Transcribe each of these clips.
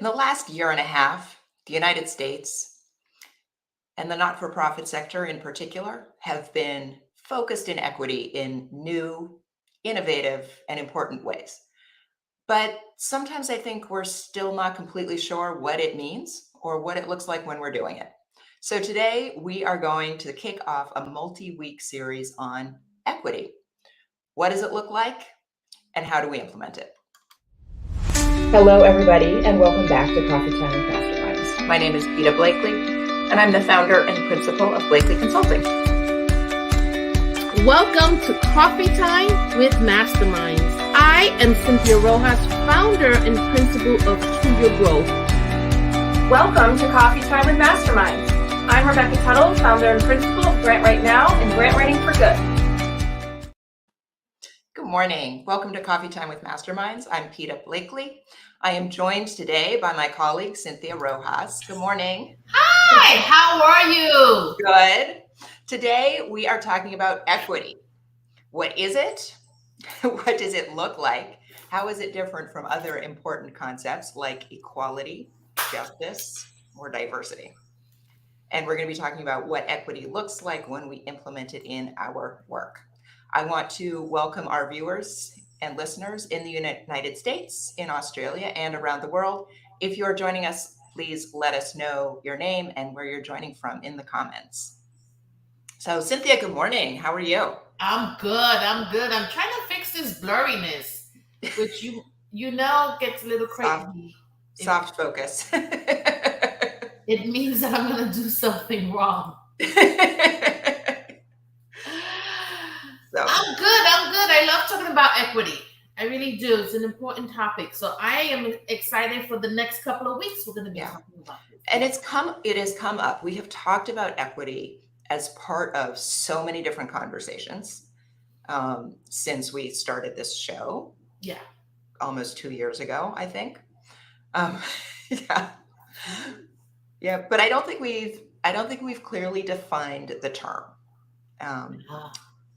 the last year and a half, the United States and the not-for-profit sector in particular have been focused in equity in new, innovative, and important ways. But sometimes I think we're still not completely sure what it means or what it looks like when we're doing it. So today we are going to kick off a multi-week series on equity. What does it look like and how do we implement it? Hello, everybody, and welcome back to Coffee Time with Masterminds. My name is Peta Blakely, and I'm the founder and principal of Blakely Consulting. Welcome to Coffee Time with Masterminds. I am Cynthia Rojas, founder and principal of To Your Growth. Welcome to Coffee Time with Masterminds. I'm Rebecca Tuttle, founder and principal of Grant Right Now and Grant Writing for Good. Good morning. Welcome to Coffee Time with Masterminds. I'm Peta Blakely. I am joined today by my colleague, Cynthia Rojas. Good morning. Hi, how are you? Good. Today, we are talking about equity. What is it? What does it look like? How is it different from other important concepts like equality, justice, or diversity? And we're going to be talking about what equity looks like when we implement it in our work. I want to welcome our viewers and listeners in the United States, in Australia, and around the world. If you're joining us, please let us know your name and where you're joining from in the comments. So, Cynthia, good morning. How are you? I'm good. I'm trying to fix this blurriness, which you know gets a little crazy. Soft focus. It means that I'm going to do something wrong. So. I'm good. I love talking about equity. I really do. It's an important topic. So I am excited for the next couple of weeks. We're going to be talking about this. And it has come up. We have talked about equity as part of so many different conversations since we started this show. Yeah. Almost 2 years ago, I think. Yeah. But I don't think we've clearly defined the term.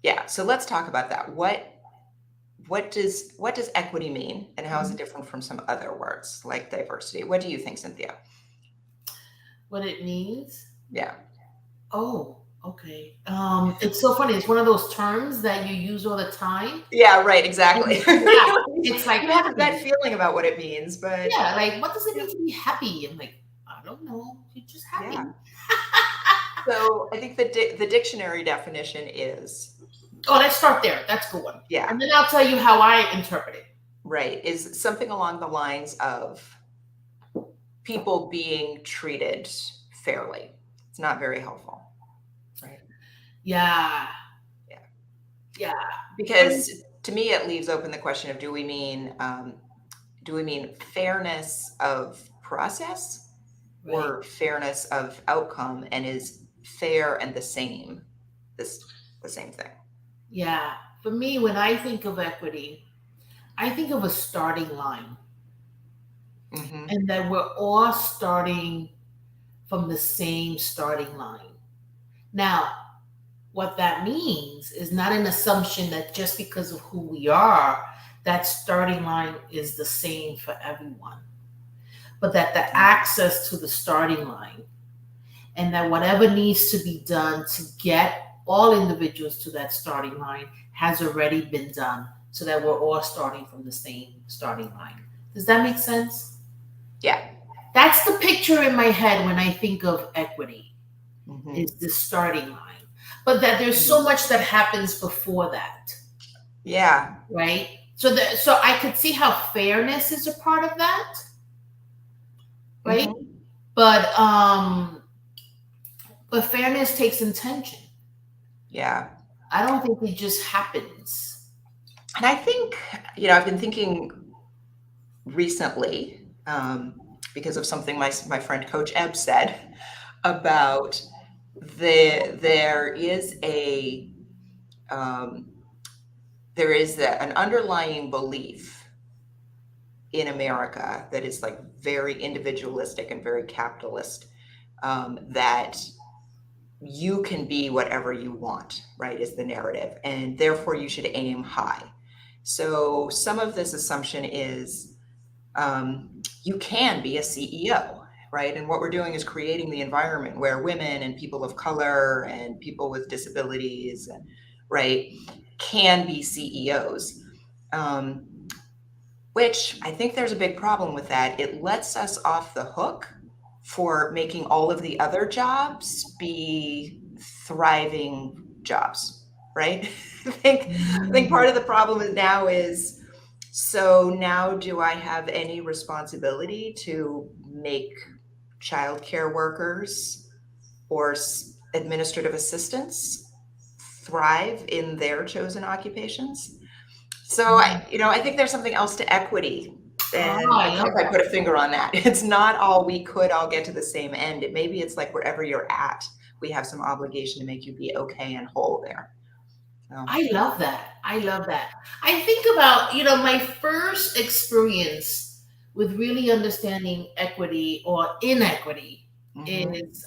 Yeah. So let's talk about that. What does equity mean, and how is it different from some other words like diversity? What do you think, Cynthia? What it means? Yeah. Oh, okay. It's so funny. It's one of those terms that you use all the time. Yeah, right. Exactly. Yeah, it's like you have that feeling about what it means, but yeah, like what does it mean to be happy? I'm like, I don't know. You're just happy. Yeah. So I think the dictionary definition is. Oh, let's start there. That's a good one. Yeah. And then I'll tell you how I interpret it. Right. Is something along the lines of people being treated fairly. It's not very helpful. Right. Yeah. Because to me, it leaves open the question of do we mean fairness of process or fairness of outcome, and is fair and the same the same thing? Yeah. For me, when I think of equity, I think of a starting line. Mm-hmm. And that we're all starting from the same starting line. Now, what that means is not an assumption that just because of who we are, that starting line is the same for everyone. But that the access to the starting line, and that whatever needs to be done to get all individuals to that starting line has already been done, so that we're all starting from the same starting line. Does that make sense? Yeah. That's the picture in my head when I think of equity, is the starting line. But that there's so much that happens before that. Yeah. Right? So I could see how fairness is a part of that. Right? Mm-hmm. But fairness takes intention. Yeah. I don't think it just happens. And I think, I've been thinking recently, because of something my friend Coach Ebb said about there is an underlying belief in America that is like very individualistic and very capitalist, that you can be whatever you want, right, is the narrative, and therefore you should aim high. So some of this assumption is you can be a CEO, right? And what we're doing is creating the environment where women and people of color and people with disabilities, right, can be CEOs. Which I think there's a big problem with that. It lets us off the hook for making all of the other jobs be thriving jobs, right? I think part of the problem is now is, so now do I have any responsibility to make childcare workers or administrative assistants thrive in their chosen occupations? So I think there's something else to equity. And Oh, I I love think I that. put a finger on that. It's not all we could all get to the same end. Maybe it's like wherever you're at, we have some obligation to make you be okay and whole there. So, I love that. I love that. I think about, my first experience with really understanding equity or inequity mhm. is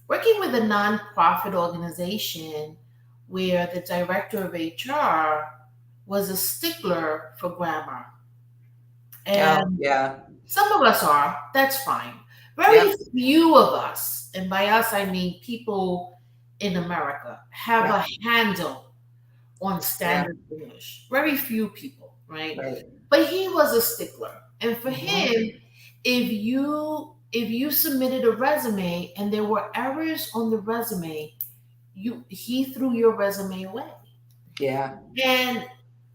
working with a nonprofit organization where the director of HR was a stickler for grammar. Oh, And yeah. some of us are, that's fine. Very Yep. few of us, and by us I mean people in America, have Yep. a handle on Yeah. standard English. Very few people, right? Right. But he was a stickler. And for Mhm. him, if you submitted a resume and there were errors on the resume, he threw your resume away. Yeah. And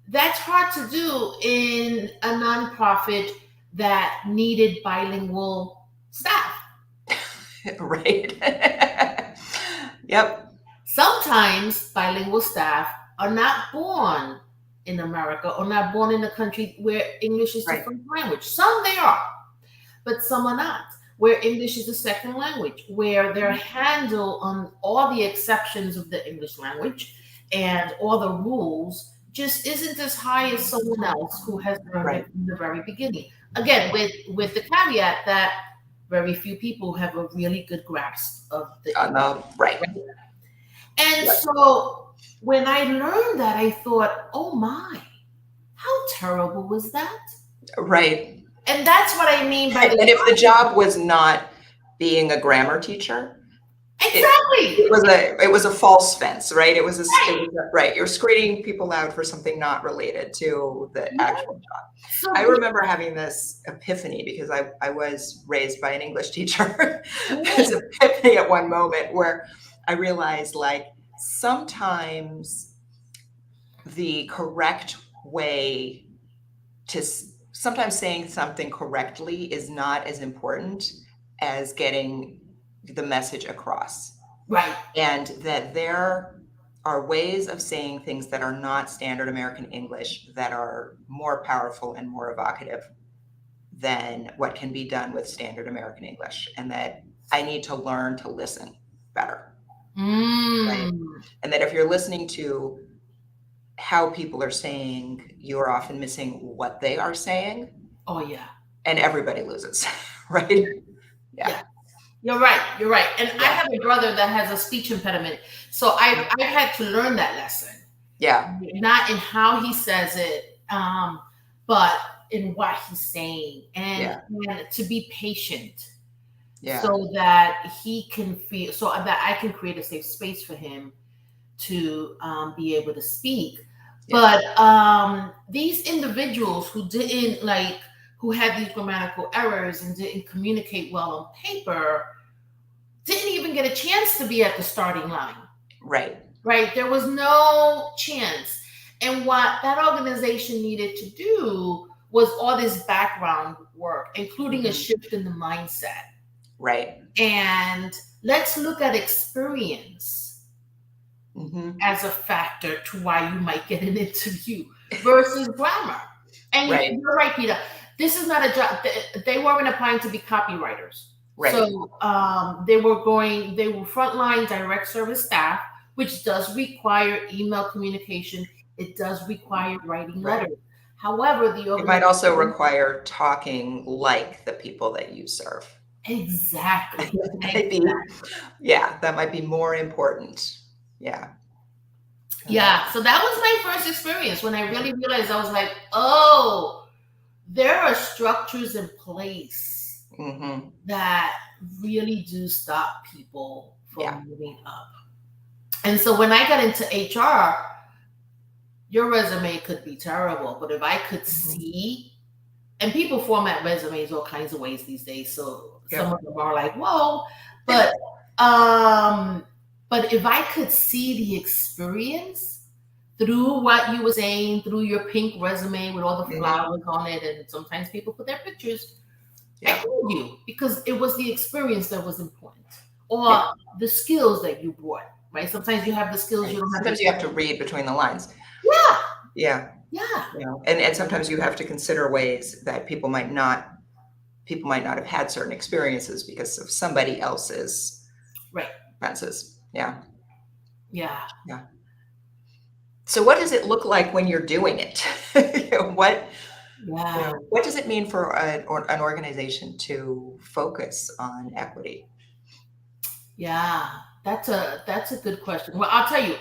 that's hard to do in a nonprofit that needed bilingual staff. Right. Yep. Sometimes bilingual staff are not born in America or not born in a country where English is the Right. first language. Some they are, but some are not, where English is the second language, where their handle on all the exceptions of the English language and all the rules just isn't as high as someone else who has learned Right. it from the very beginning. Again, with the caveat that very few people have a really good grasp of the English. Right. And Yep. so when I learned that, I thought, oh my, how terrible was that? Right. And that's what I mean by And the if the job was not being a grammar teacher, exactly. it was a false fence, right? It was Right. right. You're screening people out for something not related to the Yeah. actual job. So I remember having this epiphany because I was raised by an English teacher. This mm, epiphany at one moment where I realized, like, sometimes the correct way to sometimes saying something correctly is not as important as getting the message across. right. And that there are ways of saying things that are not standard American English that are more powerful and more evocative than what can be done with standard American English, and that I need to learn to listen better, right? Mm. And that if you're listening to how people are saying, you're often missing what they are saying, Oh yeah. and everybody loses, right? Yeah. Yeah. You're right. You're right. And I Yeah. have a brother that has a speech impediment. So I had to learn that lesson. Yeah. Not in how he says it, but in what he's saying. And to be patient. Yeah. So that he can feel, so that I can create a safe space for him to be able to speak. Yeah. But these individuals who had these grammatical errors and didn't communicate well on paper didn't even get a chance to be at the starting line. Right. Right? There was no chance. And what that organization needed to do was all this background work, including a shift in the mindset. Right. And let's look at experience as a factor to why you might get an interview versus grammar. And Right. you're right, Peter. This is not a job. They weren't applying to be copywriters. Right. So they were frontline direct service staff, which does require email communication. It does require writing Right. letters. However, It might also require talking like the people that you serve. Exactly. Yeah, that might be more important. Yeah. Yeah. So that was my first experience when I really realized I was like, oh, there are structures in place Mm-hmm. that really do stop people from Yeah. moving up. And so when I got into HR, your resume could be terrible, but if I could see, and people format resumes all kinds of ways these days, so some of them are like, whoa, but if I could see the experience through what you were saying, through your pink resume with all the flowers on it, and sometimes people put their pictures, I told you, because it was the experience that was important, or the skills that you brought, right? Sometimes you have the skills, you don't have. Sometimes you have to read between the lines. Yeah. Yeah. Yeah. You know, and sometimes you have to consider ways that people might not have had certain experiences because of somebody else's expenses. Yeah. Yeah. Yeah. So what does it look like when you're doing it? What does it mean for an organization to focus on equity? Yeah, that's a good question. Well, I'll tell you,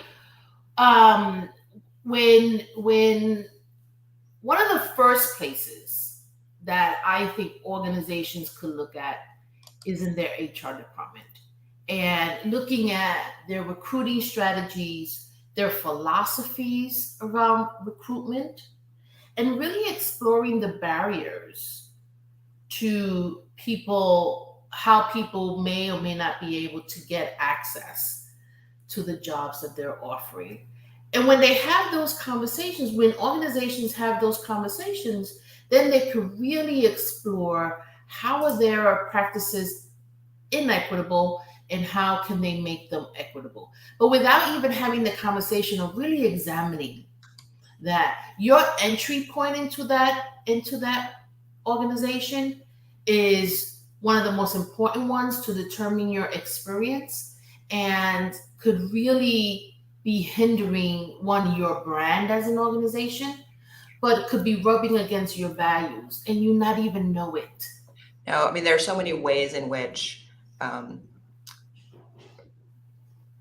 when one of the first places that I think organizations could look at is in their HR department, and looking at their recruiting strategies, their philosophies around recruitment, and really exploring the barriers to people, how people may or may not be able to get access to the jobs that they're offering. And when they have those conversations, when organizations have those conversations, then they could really explore how are their practices inequitable and how can they make them equitable. But without even having the conversation of really examining that, your entry point into that organization is one of the most important ones to determine your experience, and could really be hindering, one, your brand as an organization, but could be rubbing against your values and you not even know it. No, I mean, there are so many ways in which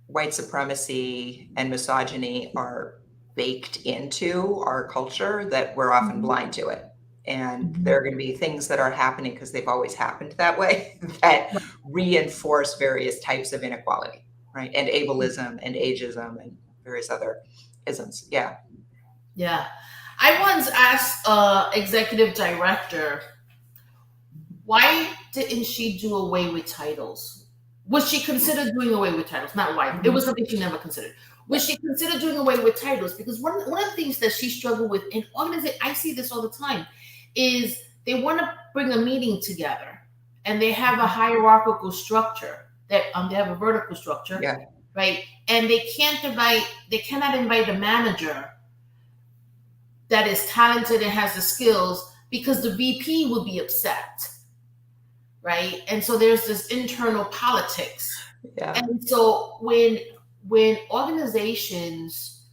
white supremacy and misogyny are baked into our culture that we're often blind to it. And there are going to be things that are happening because they've always happened that way that reinforce various types of inequality, right? And ableism and ageism and various other isms. Yeah. Yeah. I once asked executive director, why didn't she do away with titles? Was she considered doing away with titles? Not why. It was something she never considered. Was she considered doing away with titles? Because one of the things that she struggled with in organization, I see this all the time, is they want to bring a meeting together and they have a hierarchical structure that they have a vertical structure, right? And they cannot invite a manager that is talented and has the skills because the VP will be upset, right? And so there's this internal politics. Yeah. And so when organizations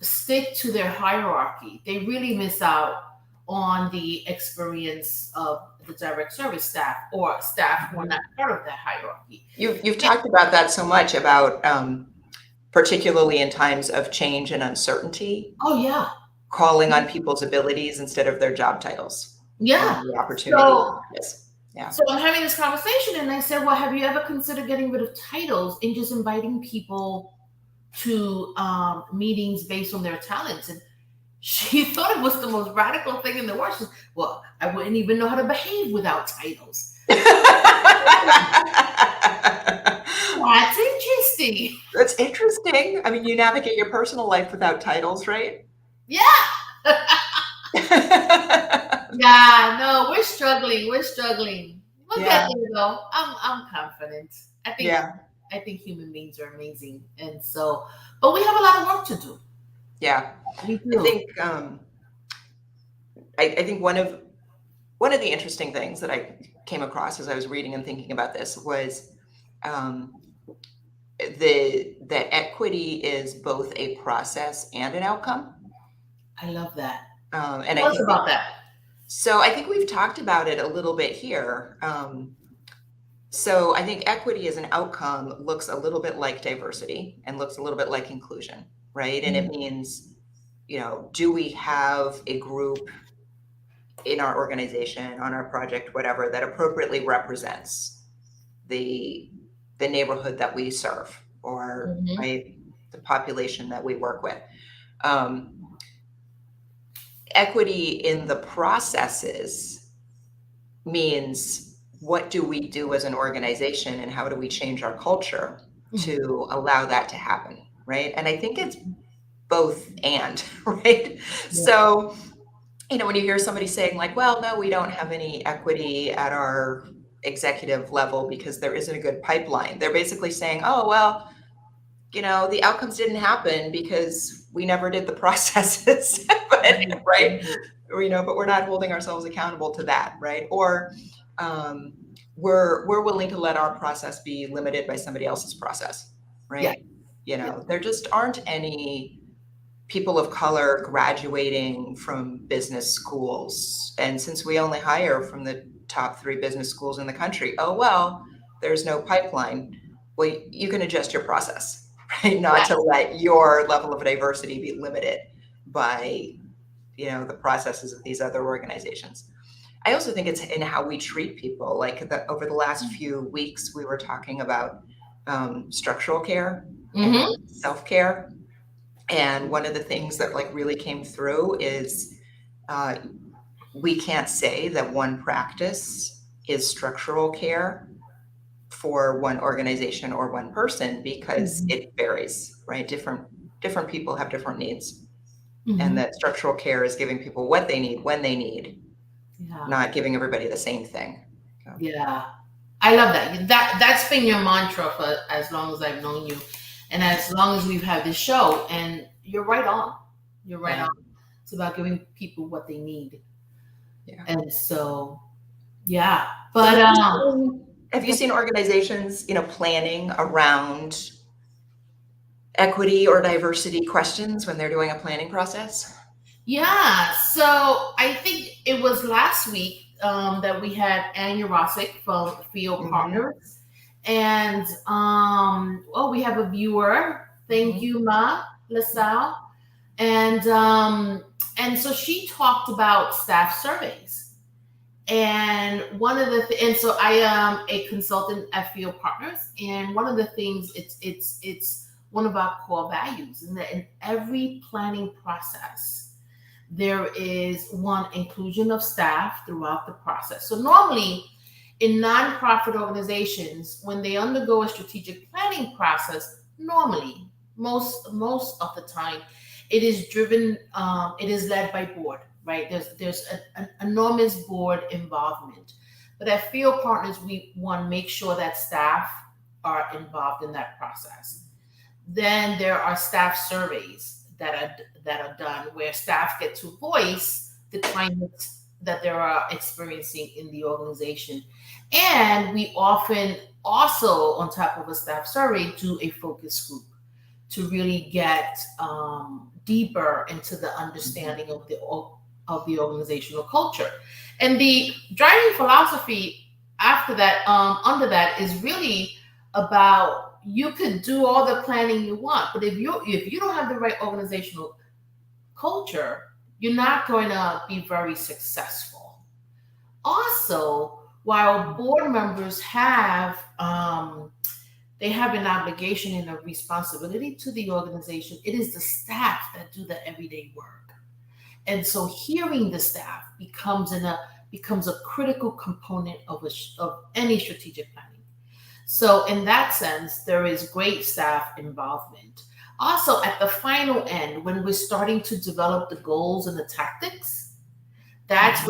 stick to their hierarchy, they really miss out on the experience of the direct service staff or staff who are not part of that hierarchy. You've talked about that so much, about particularly in times of change and uncertainty. Oh yeah. Calling on people's abilities instead of their job titles. Yeah. The opportunity. Yeah. So I'm having this conversation and I said, well, have you ever considered getting rid of titles and just inviting people to meetings based on their talents? And she thought it was the most radical thing in the world. She said, well, I wouldn't even know how to behave without titles. That's interesting. That's interesting. I mean, you navigate your personal life without titles, right? Yeah. Yeah, no, we're struggling. We'll get there though. I'm confident. I think human beings are amazing. And so, but we have a lot of work to do. Yeah. We do. I think one of the interesting things that I came across as I was reading and thinking about this was that equity is both a process and an outcome. I love that. And Tell us about that. So I think we've talked about it a little bit here. So I think equity as an outcome looks a little bit like diversity and looks a little bit like inclusion, right? And it means, do we have a group in our organization, on our project, whatever, that appropriately represents the neighborhood that we serve, or Mhm. right, the population that we work with. Equity in the processes means, what do we do as an organization, and how do we change our culture to allow that to happen, right? And I think it's both and, right? Yeah. So, when you hear somebody saying like, well, no, we don't have any equity at our executive level because there isn't a good pipeline, they're basically saying, oh, well, the outcomes didn't happen because we never did the processes, right? But we're not holding ourselves accountable to that, right? Or we're willing to let our process be limited by somebody else's process, right? There just aren't any people of color graduating from business schools. And since we only hire from the top 3 business schools in the country, oh, well, there's no pipeline. Well, you can adjust your process, right? Not to let your level of diversity be limited by, the processes of these other organizations. I also think it's in how we treat people. Like over the last few weeks, we were talking about structural care and self-care. And one of the things that like really came through is we can't say that one practice is structural care for one organization or one person, because it varies, right? Different people have different needs. And that structural care is giving people what they need when they need, not giving everybody the same thing. So. Yeah, I love that. That's been your mantra for as long as I've known you, and as long as we've had this show. And you're right on. You're right on. It's about giving people what they need. Yeah. And so, yeah. But have you seen organizations, planning around equity or diversity questions when they're doing a planning process? Yeah. So I think it was last week that we had Anya Rosick from Field Partners. And we have a viewer. Thank you, Ma LaSalle. And so she talked about staff surveys. And so I am a consultant at Field Partners, and one of the things, it's one of our core values, and that in every planning process, there is one, inclusion of staff throughout the process. So normally in nonprofit organizations, when they undergo a strategic planning process, normally, most of the time, it is driven, it is led by board, right? There's an enormous board involvement. But at Field Partners, we want to make sure that staff are involved in that process. Then there are staff surveys that are done where staff get to voice the climate that they are experiencing in the organization. And we often also, on top of a staff survey, do a focus group to really get deeper into the understanding of the organizational culture. And the driving philosophy after that, under that, is really about, you could do all the planning you want, but if you don't have the right organizational culture, you're not going to be very successful. Also, while board members have they have an obligation and a responsibility to the organization, it is the staff that do the everyday work. And so hearing the staff becomes a critical component of any strategic planning. So in that sense, there is great staff involvement. Also, at the final end, when we're starting to develop the goals and the tactics, that's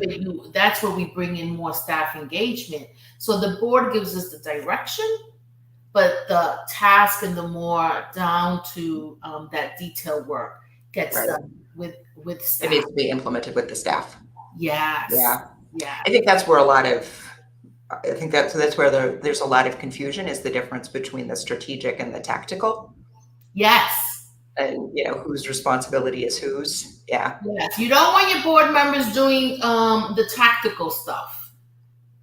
where we bring in more staff engagement. So the board gives us the direction, but the task and the more down to that detailed work gets done with staff. It needs to be implemented with the staff. Yes. Yeah. I think that's where that's where there's a lot of confusion, is the difference between the strategic and the tactical. Yes. And whose responsibility is whose. Yeah. Yes. You don't want your board members doing the tactical stuff.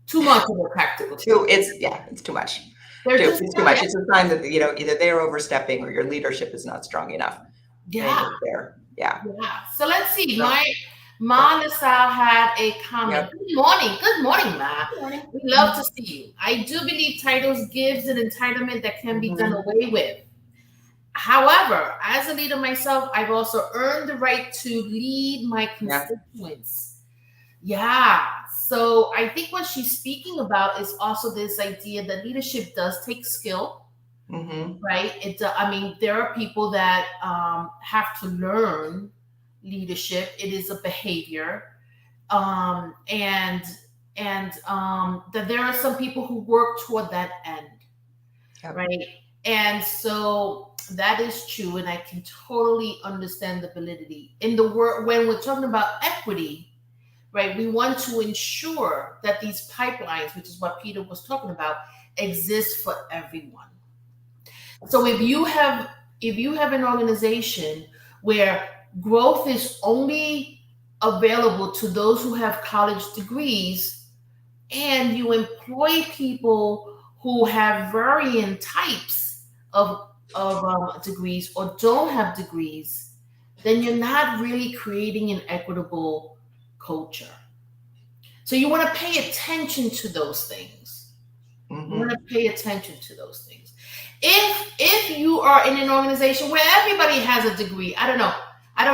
Too much of the tactical stuff. It's too much. It's too much. It's a sign that either they're overstepping or your leadership is not strong enough. Yeah. Yeah. So let's see. Ma LaSalle had a comment. Yep. Good morning, Ma. Good morning. We love to see you. I do believe titles gives an entitlement that can be done away with. However, as a leader myself, I've also earned the right to lead my constituents. Yeah. So I think what she's speaking about is also this idea that leadership does take skill, right? I mean, there are people that have to learn leadership. It is a behavior, and that there are some people who work toward that end, right? And so that is true, and I can totally understand the validity in the word when we're talking about equity, right? We want to ensure that these pipelines, which is what Peter was talking about, exist for everyone. So if you have an organization where growth is only available to those who have college degrees, and you employ people who have varying types of degrees or don't have degrees, then you're not really creating an equitable culture. So you want to pay attention to those things. You want to pay attention to those things. If you are in an organization where everybody has a degree, I don't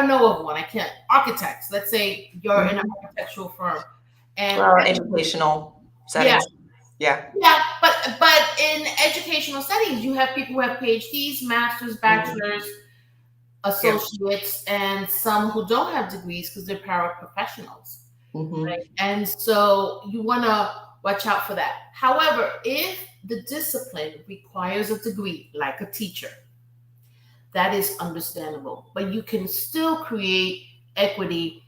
know of one. I can't. Architects. Let's say you're in an architectural firm, and educational settings. Yeah. But in educational settings, you have people who have PhDs, masters, bachelors, associates, and some who don't have degrees because they're paraprofessionals. Right? And so you want to watch out for that. However, if the discipline requires a degree, like a teacher, that is understandable. But you can still create equity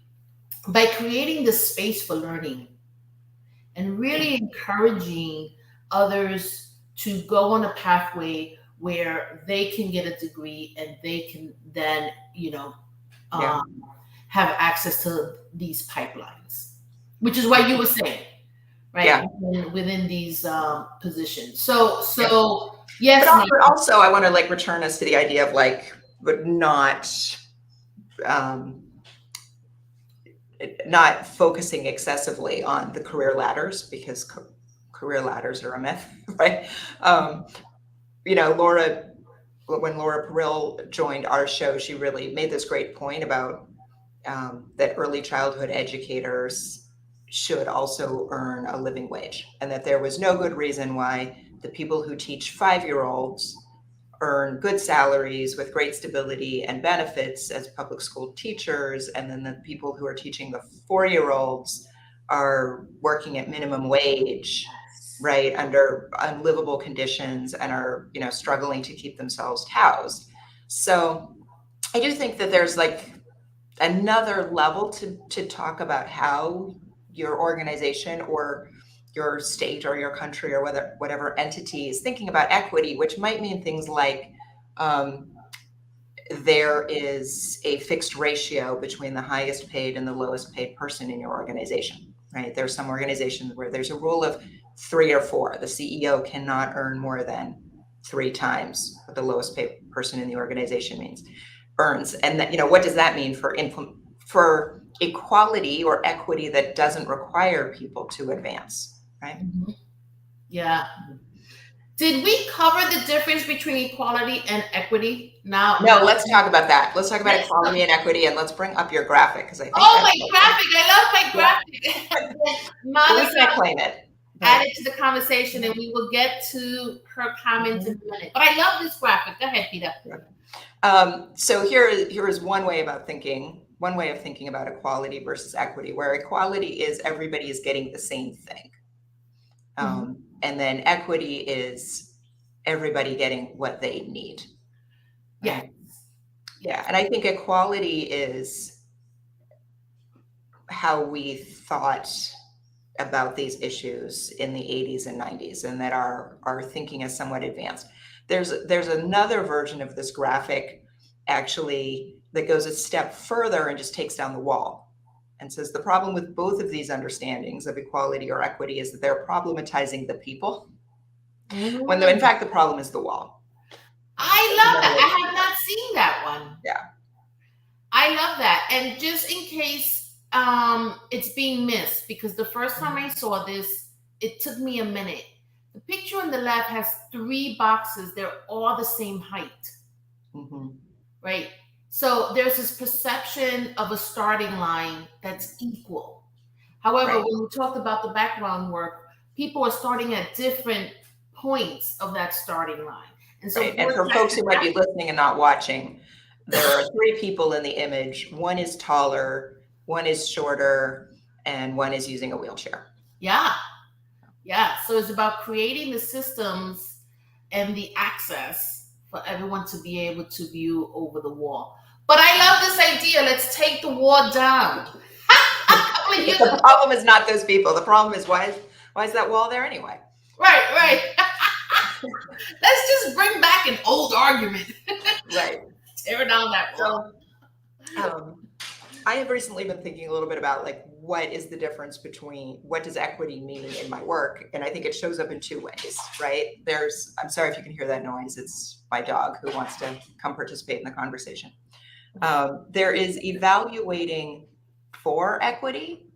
by creating the space for learning and really encouraging others to go on a pathway where they can get a degree and they can then, have access to these pipelines, which is what you were saying, right? Yeah. Within these positions. So yes. But also, I want to return us to the idea of but not focusing excessively on the career ladders, because career ladders are a myth, right? Laura, when Laura Peril joined our show, she really made this great point about that early childhood educators should also earn a living wage, and that there was no good reason why the people who teach 5-year-olds earn good salaries with great stability and benefits as public school teachers, and then the people who are teaching the 4-year-olds are working at minimum wage, right, under unlivable conditions, and are struggling to keep themselves housed. So I do think that there's another level to talk about how your organization or your state or your country or whatever entity is thinking about equity, which might mean things like there is a fixed ratio between the highest paid and the lowest paid person in your organization, right? There's some organizations where there's a rule of 3 or 4. The CEO cannot earn more than 3 times what the lowest paid person in the organization earns. And that, what does that mean for equality or equity that doesn't require people to advance, right? Yeah. Did we cover the difference between equality and equity? No, let's talk about that. Let's talk about equality and equity, and let's bring up your graphic, because I think my graphic. I love my graphic. We can't claim it. Add it to the conversation, and we will get to her comments in a minute. But I love this graphic. Go ahead, Peter. So here is one way of thinking about equality versus equity, where equality is everybody is getting the same thing. And then equity is everybody getting what they need. Yeah. Yeah. And I think equality is how we thought about these issues in the 80s and 90s, and that our thinking is somewhat advanced. There's another version of this graphic actually that goes a step further and just takes down the wall and says the problem with both of these understandings of equality or equity is that they're problematizing the people, when in fact the problem is the wall. I love that. I have not seen that one. Yeah. I love that. And just in case it's being missed because the first time I saw this, it took me a minute. The picture on the left has 3 boxes. They're all the same height, right? So there's this perception of a starting line that's equal. However, Right. when we talked about the background work, people are starting at different points of that starting line. And so Right. And for folks who might be listening and not watching, there are 3 people in the image. One is taller, one is shorter, and one is using a wheelchair. Yeah. Yeah. So it's about creating the systems and the access for everyone to be able to view over the wall. But I love this idea. Let's take the wall down. The problem is not those people. The problem is why is that wall there anyway? Right. Let's just bring back an old argument. Right. Tear down that wall. So, I have recently been thinking a little bit about like what is the difference between what does equity mean in my work, and I think it shows up in 2 ways, right? I'm sorry if you can hear that noise. It's my dog who wants to come participate in the conversation. There is evaluating for equity,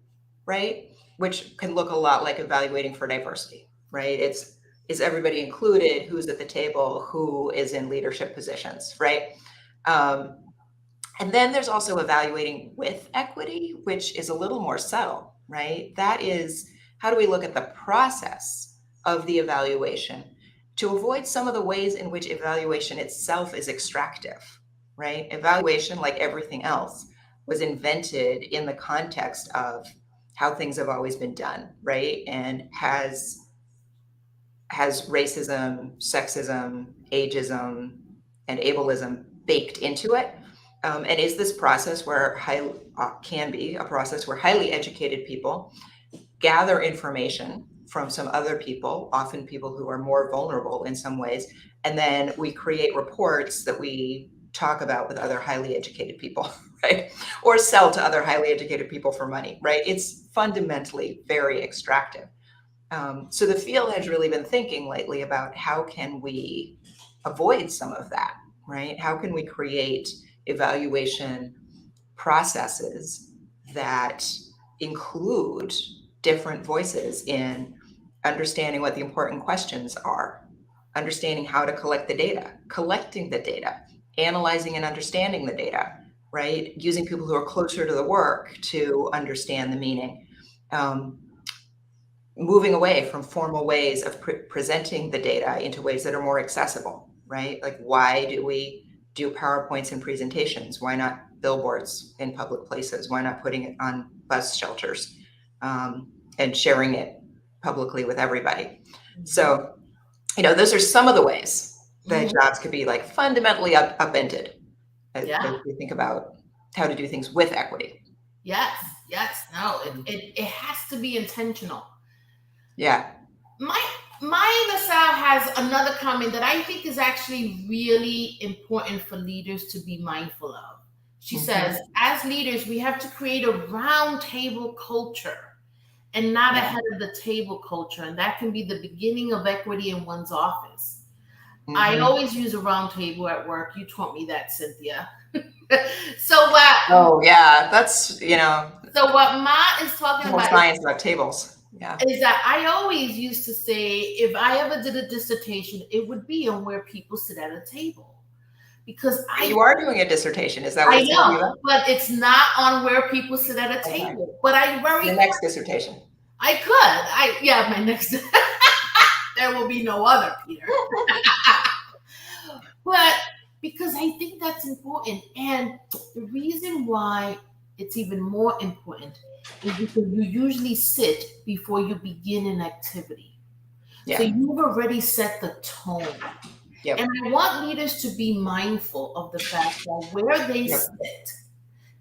right? Which can look a lot like evaluating for diversity, right? Is everybody included? Who's at the table? Who is in leadership positions, right? And then there's also evaluating with equity, which is a little more subtle, right? That is, how do we look at the process of the evaluation to avoid some of the ways in which evaluation itself is extractive, right? Evaluation, like everything else, was invented in the context of how things have always been done, right? And has racism, sexism, ageism, and ableism baked into it. And is this process where can be a process where highly educated people gather information from some other people, often people who are more vulnerable in some ways, and then we create reports that we talk about with other highly educated people, right? Or sell to other highly educated people for money, right? It's fundamentally very extractive. So the field has really been thinking lately about how can we avoid some of that, right? How can we create evaluation processes that include different voices in understanding what the important questions are, understanding how to collect the data, collecting the data, analyzing and understanding the data, right? Using people who are closer to the work to understand the meaning. Moving away from formal ways of presenting the data into ways that are more accessible, right? Like, why do we do PowerPoints and presentations? Why not billboards in public places? Why not putting it on bus shelters and sharing it publicly with everybody? So, those are some of the ways that jobs could be like fundamentally upended as we think about how to do things with equity. Yes. No, it has to be intentional. Yeah. Maya Nassau has another comment that I think is actually really important for leaders to be mindful of. She says, as leaders, we have to create a round table culture and not a head of the table culture. And that can be the beginning of equity in one's office. I always use a round table at work. You taught me that, Cynthia. So what? Oh yeah, that's So what Ma is talking more about science about tables. Yeah. Is that I always used to say, if I ever did a dissertation, it would be on where people sit at a table. Because you are doing a dissertation, is that what it's I know, but it's not on where people sit at a table. But the next dissertation. I could. My next there will be no other, Peter. But because I think that's important. And the reason why it's even more important is because you usually sit before you begin an activity. So you've already set the tone. Yep. And I want leaders to be mindful of the fact that where they sit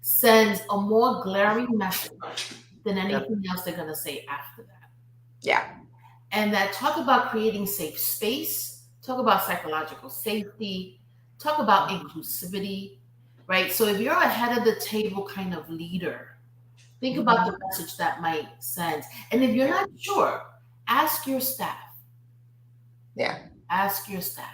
sends a more glaring message than anything else they're going to say after that. Yeah. And that talk about creating safe space, talk about psychological safety, talk about inclusivity, right? So if you're a head of the table kind of leader, think about the message that might send. And if you're not sure, ask your staff. Yeah. Ask your staff.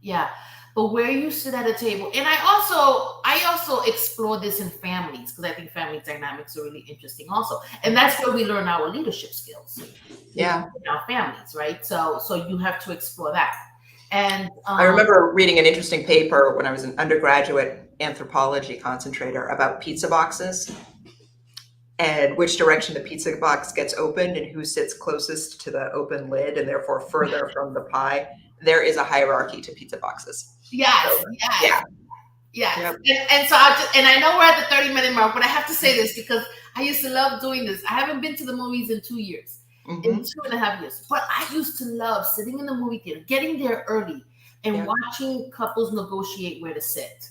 Yeah. but where you sit at a table. And I also explore this in families because I think family dynamics are really interesting also. And that's where we learn our leadership skills. Yeah. In our families, right? So you have to explore that. And I remember reading an interesting paper when I was an undergraduate anthropology concentrator about pizza boxes and which direction the pizza box gets opened and who sits closest to the open lid and therefore further from the pie. There is a hierarchy to pizza boxes. Yes, So, yes. yeah. Yes. Yep. And so I know we're at the 30-minute mark, but I have to say this because I used to love doing this. I haven't been to the movies in 2 years. Mhm. In 2.5 years. But I used to love sitting in the movie theater, getting there early, and Yeah. watching couples negotiate where to sit.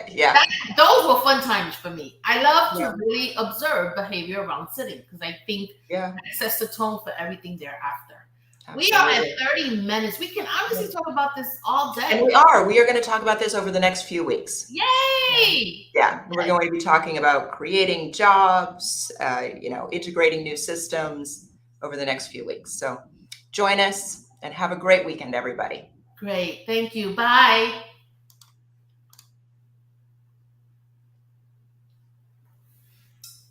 Yeah. Those were fun times for me. I love to Yeah. really observe behavior around sitting because I think Yeah. that sets the tone for everything thereafter. We are at Absolutely. 30 minutes. We can honestly talk about this all day. And we are going to talk about this over the next few weeks. Yay! Yeah, we're going to be talking about creating jobs, integrating new systems over the next few weeks. So join us and have a great weekend, everybody. Great. Thank you. Bye.